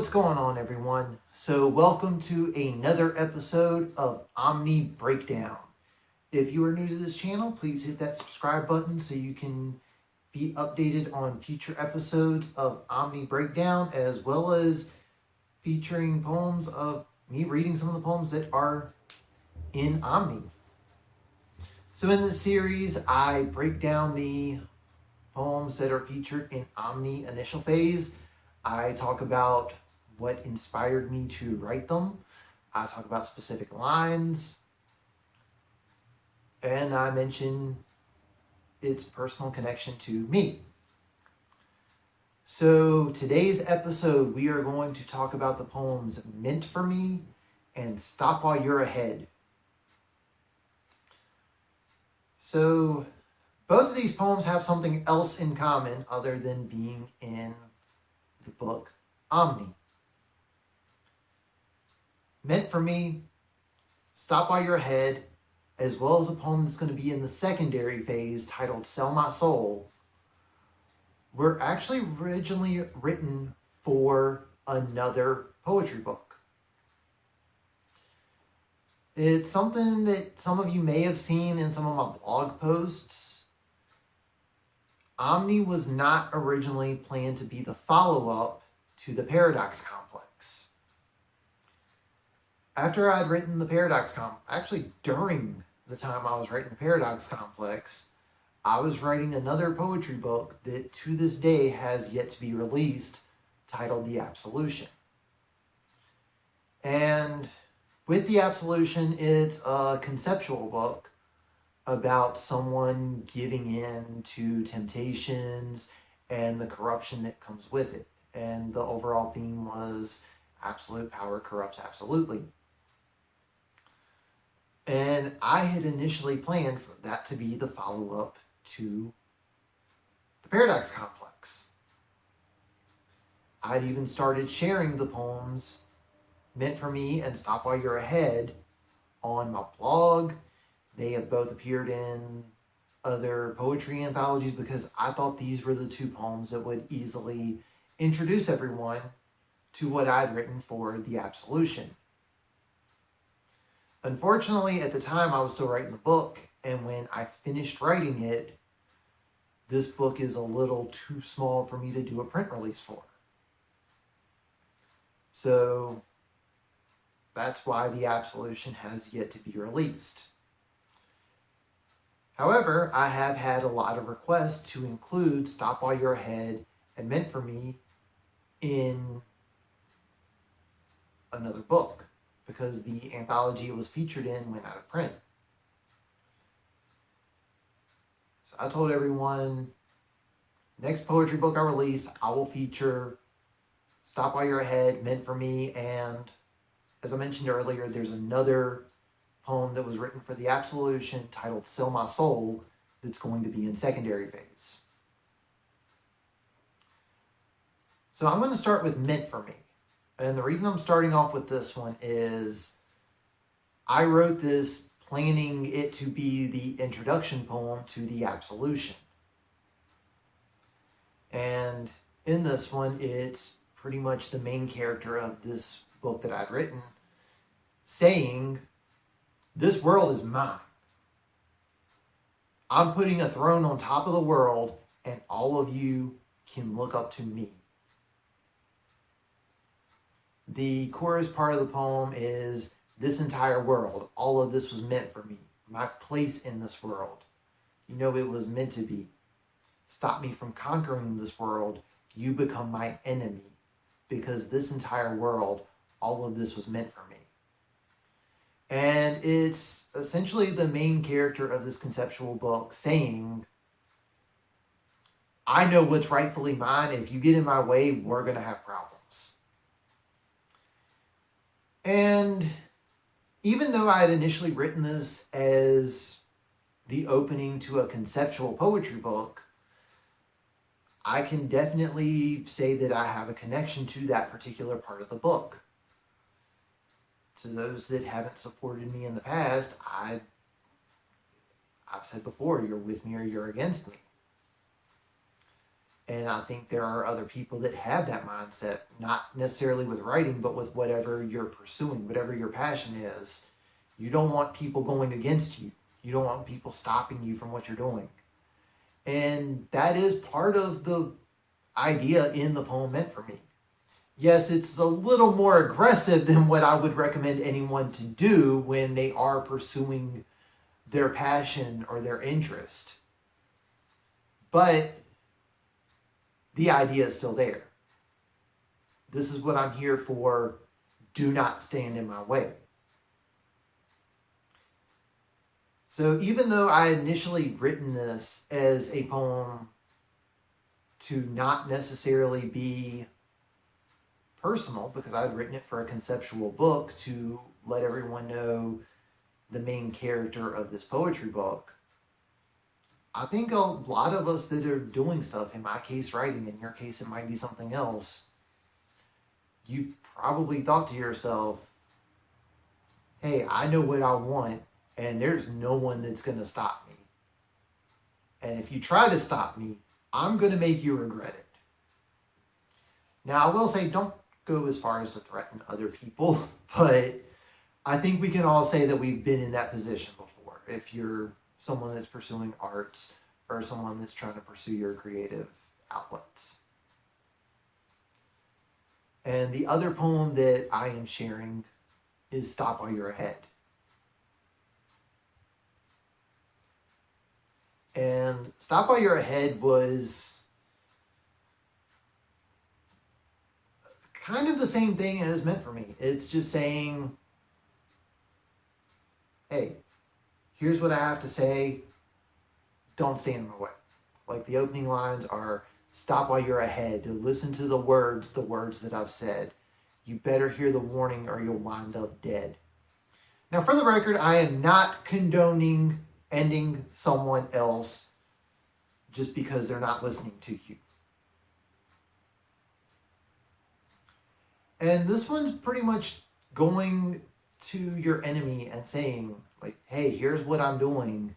what's going on, everyone? So welcome to another episode of OMNI Breakdown. If you are new to this channel, please hit that subscribe button so you can be updated on future episodes of OMNI Breakdown, as well as featuring poems of me reading some of the poems that are in OMNI. So in this series, I break down the poems that are featured in OMNI Initial Phase. I talk about what inspired me to write them. I talk about specific lines. And I mention its personal connection to me. So today's episode, we are going to talk about the poems Meant for Me and Stop While You're Ahead. So both of these poems have something else in common other than being in the book OMNI. Meant for Me, Stop While You're Ahead, as well as a poem that's going to be in the secondary phase titled Sell My Soul, were actually originally written for another poetry book. It's something that some of you may have seen in some of my blog posts. OMNI was not originally planned to be the follow-up to the Paradox Complex. After I'd written the Paradox Complex, actually during the time I was writing the Paradox Complex, I was writing another poetry book that to this day has yet to be released, titled The Absolution. And with The Absolution, it's a conceptual book about someone giving in to temptations and the corruption that comes with it. And the overall theme was absolute power corrupts absolutely. And I had initially planned for that to be the follow-up to the Paradox Complex. I'd even started sharing the poems Meant for Me and Stop While You're Ahead on my blog. They have both appeared in other poetry anthologies because I thought these were the two poems that would easily introduce everyone to what I'd written for The Absolution. Unfortunately, at the time, I was still writing the book, and when I finished writing it, this book is a little too small for me to do a print release for. So that's why The Absolution has yet to be released. However, I have had a lot of requests to include Stop While You're Ahead and Meant for Me in another book, because the anthology it was featured in went out of print. So I told everyone, next poetry book I release, I will feature Stop While You're Ahead, Meant for Me, and as I mentioned earlier, there's another poem that was written for The Absolution titled Sell My Soul that's going to be in secondary phase. So I'm going to start with Meant for Me. And the reason I'm starting off with this one is I wrote this planning it to be the introduction poem to The Absolution. And in this one, it's pretty much the main character of this book that I'd written saying, "This world is mine. I'm putting a throne on top of the world, and all of you can look up to me." The chorus part of the poem is, "This entire world, all of this was meant for me. My place in this world. You know it was meant to be. Stop me from conquering this world. You become my enemy. Because this entire world, all of this was meant for me." And it's essentially the main character of this conceptual book saying, I know what's rightfully mine. If you get in my way, we're going to have problems. And even though I had initially written this as the opening to a conceptual poetry book, I can definitely say that I have a connection to that particular part of the book. To those that haven't supported me in the past, I've said before, you're with me or you're against me. And I think there are other people that have that mindset, not necessarily with writing, but with whatever you're pursuing, whatever your passion is. You don't want people going against you. You don't want people stopping you from what you're doing. And that is part of the idea in the poem Meant for Me. Yes, it's a little more aggressive than what I would recommend anyone to do when they are pursuing their passion or their interest. But the idea is still there. This is what I'm here for. Do not stand in my way. So even though I initially written this as a poem to not necessarily be personal, because I'd written it for a conceptual book to let everyone know the main character of this poetry book, I think a lot of us that are doing stuff, in my case writing, in your case it might be something else, you probably thought to yourself, hey, I know what I want, and there's no one that's going to stop me. And if you try to stop me, I'm going to make you regret it. Now, I will say, don't go as far as to threaten other people, but I think we can all say that we've been in that position before. If you're someone that's pursuing arts or someone that's trying to pursue your creative outlets. And the other poem that I am sharing is Stop While You're Ahead. And Stop While You're Ahead was kind of the same thing as Meant for Me. It's just saying, hey, here's what I have to say. Don't stand in my way. Like the opening lines are, stop while you're ahead. Listen to the words that I've said. You better hear the warning or you'll wind up dead. Now, for the record, I am not condoning ending someone else just because they're not listening to you. And this one's pretty much going to your enemy and saying, like, hey, here's what I'm doing.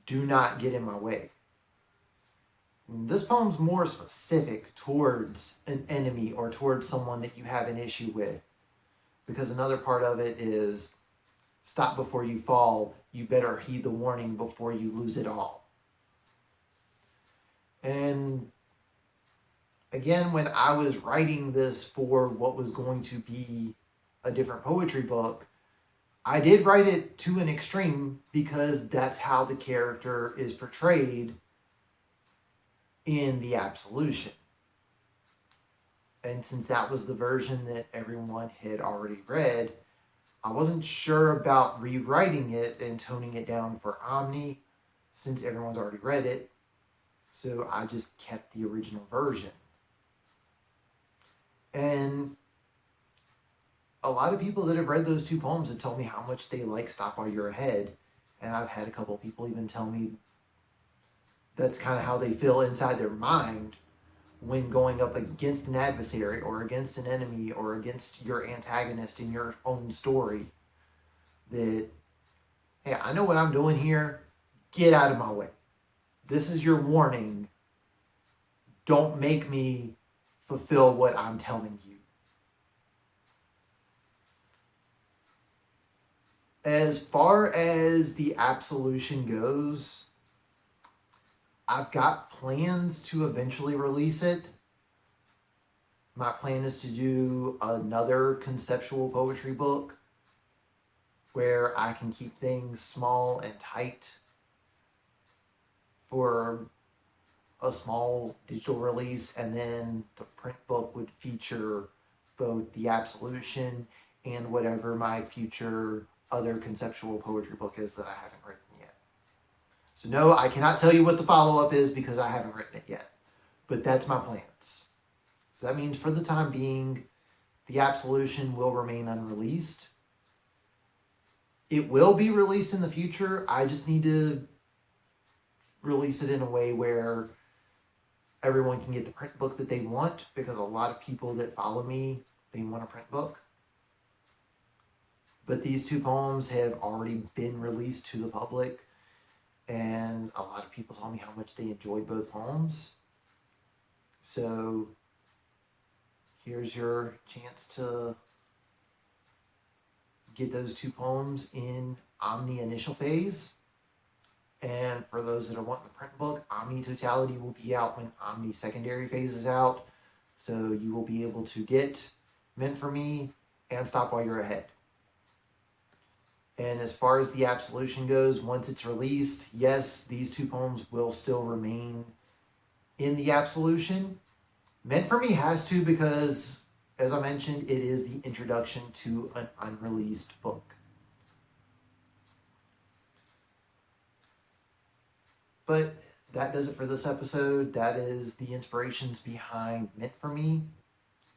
Do not get in my way. This poem's more specific towards an enemy or towards someone that you have an issue with. Because another part of it is, stop before you fall. You better heed the warning before you lose it all. And again, when I was writing this for what was going to be a different poetry book, I did write it to an extreme because that's how the character is portrayed in the Absolution. And since that was the version that everyone had already read, I wasn't sure about rewriting it and toning it down for OMNI since everyone's already read it. So I just kept the original version. And a lot of people that have read those two poems have told me how much they like Stop While You're Ahead. And I've had a couple of people even tell me that's kind of how they feel inside their mind when going up against an adversary or against an enemy or against your antagonist in your own story. That, hey, I know what I'm doing here. Get out of my way. This is your warning. Don't make me fulfill what I'm telling you. As far as the Absolution goes, I've got plans to eventually release it. My plan is to do another conceptual poetry book where I can keep things small and tight for a small digital release, and then the print book would feature both the Absolution and whatever my future other conceptual poetry book is that I haven't written yet. So no, I cannot tell you what the follow-up is because I haven't written it yet. But that's my plans. So that means for the time being, the Absolution will remain unreleased. It will be released in the future. I just need to release it in a way where everyone can get the print book that they want, because a lot of people that follow me, they want a print book. But these two poems have already been released to the public, and a lot of people told me how much they enjoyed both poems. So here's your chance to get those 2 poems in Omni Initial Phase. And for those that are wanting the print book, Omni Totality will be out when Omni Secondary Phase is out. So you will be able to get Meant for Me and Stop While You're Ahead. And as far as the Absolution goes, once it's released, yes, these 2 poems will still remain in the Absolution. Meant for Me has to because, as I mentioned, it is the introduction to an unreleased book. But that does it for this episode. That is the inspirations behind Meant for Me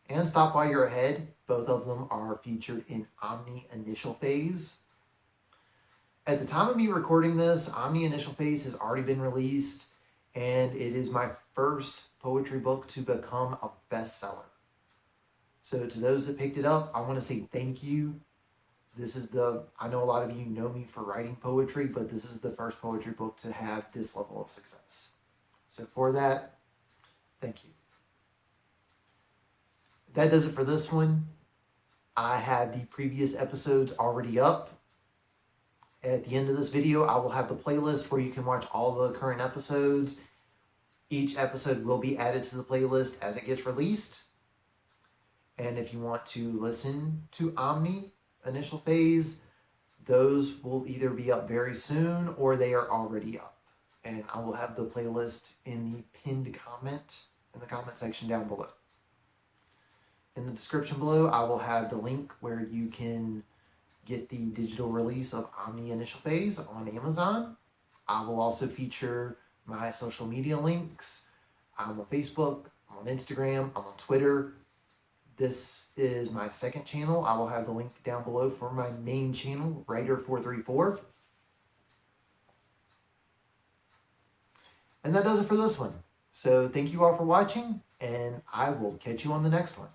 and Stop While You're Ahead. Both of them are featured in Omni Initial Phase. At the time of me recording this, Omni Initial Phase has already been released, and it is my first poetry book to become a bestseller. So to those that picked it up, I want to say thank you. I know a lot of you know me for writing poetry, but this is the first poetry book to have this level of success. So for that, thank you. That does it for this one. I have the previous episodes already up. At the end of this video, I will have the playlist where you can watch all the current episodes. Each episode will be added to the playlist as it gets released. And if you want to listen to Omni Initial Phase, those will either be up very soon or they are already up. And I will have the playlist in the pinned comment in the comment section down below. In the description below, I will have the link where you can get the digital release of Omni Initial Phase on Amazon. I will also feature my social media links. I'm on Facebook, I'm on Instagram, I'm on Twitter. This is my second channel. I will have the link down below for my main channel, Writer434. And that does it for this one. So thank you all for watching, and I will catch you on the next one.